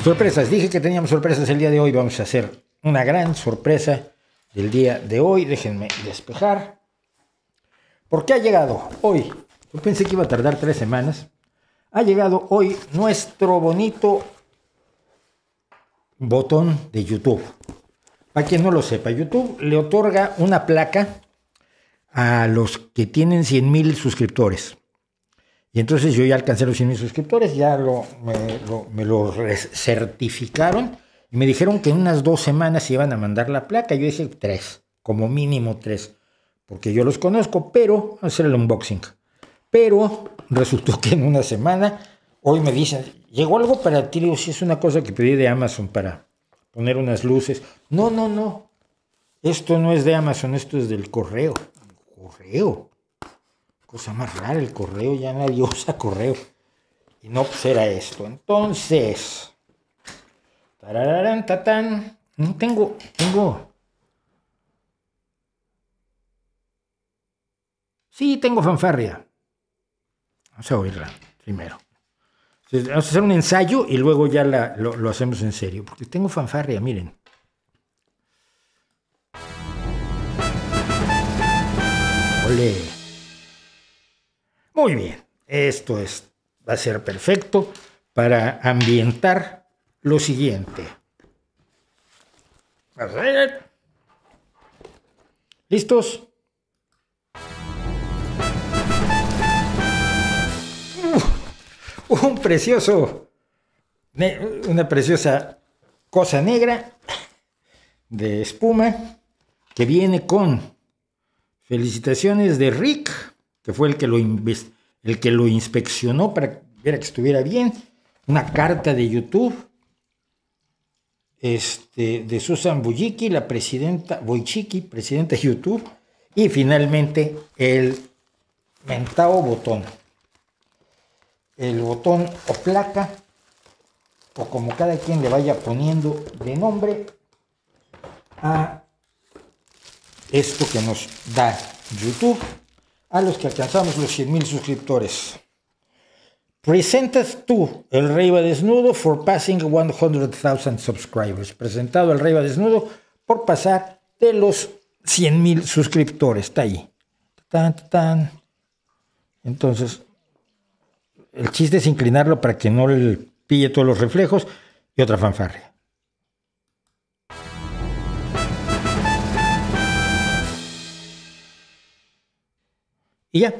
Sorpresas, dije que teníamos sorpresas el día de hoy. Vamos a hacer una gran sorpresa del día de hoy. Déjenme despejar. ¿Por qué ha llegado hoy? Yo pensé que iba a tardar 3 semanas. Ha llegado hoy nuestro bonito botón de YouTube. Para quien no lo sepa, YouTube le otorga una placa a los que tienen 100,000 suscriptores. Y entonces yo ya alcancé los 100,000 suscriptores, ya me lo certificaron y me dijeron que en unas 2 semanas iban a mandar la placa. Yo dije 3, como mínimo 3, porque yo los conozco, pero vamos a hacer el unboxing. Pero resultó que en una semana, hoy me dicen, llegó algo para ti. Digo, sí, es una cosa que pedí de Amazon para poner unas luces. No. Esto no es de Amazon, esto es del correo. Correo. Cosa más rara, el correo, ya nadie usa correo. Y no, pues era esto. Entonces, tarararán, tatán. Tengo. Sí, tengo fanfarria. Vamos a oírla primero. Vamos a hacer un ensayo y luego ya lo hacemos en serio. Porque tengo fanfarria, miren. Olé. Muy bien. Esto va a ser perfecto para ambientar lo siguiente. A ver. ¿Listos? Una preciosa cosa negra de espuma que viene con felicitaciones de Rick, que fue el que lo inspeccionó para ver que estuviera bien, una carta de YouTube de Susan Wojcicki, la presidenta de YouTube, y finalmente el mentado botón. El botón o placa, o como cada quien le vaya poniendo de nombre a esto que nos da YouTube a los que alcanzamos los 100,000 suscriptores. Presented to El Rey va Desnudo for passing 100,000 subscribers. Presentado El Rey va Desnudo por pasar de los 100,000 suscriptores. Está ahí. Entonces, el chiste es inclinarlo para que no le pille todos los reflejos y otra fanfarria. Y ya,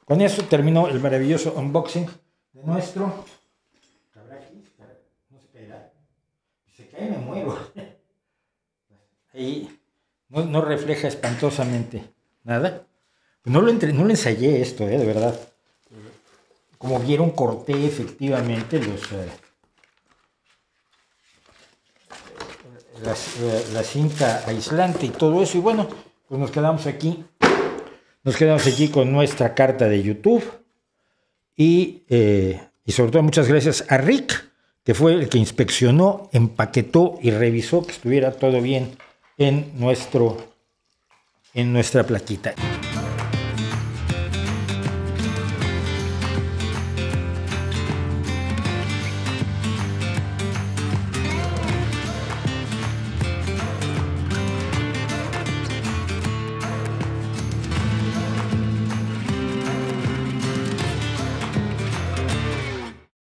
con eso terminó el maravilloso unboxing de nuestro. ¿Cabrá aquí? No se caerá. Si se cae me muero. Ahí no refleja espantosamente nada. Pues no lo ensayé esto, de verdad. Como vieron, corté efectivamente la cinta aislante y todo eso. Y bueno, pues nos quedamos aquí con nuestra carta de YouTube. Y sobre todo muchas gracias a Rick, que fue el que inspeccionó, empaquetó y revisó que estuviera todo bien en nuestra plaquita.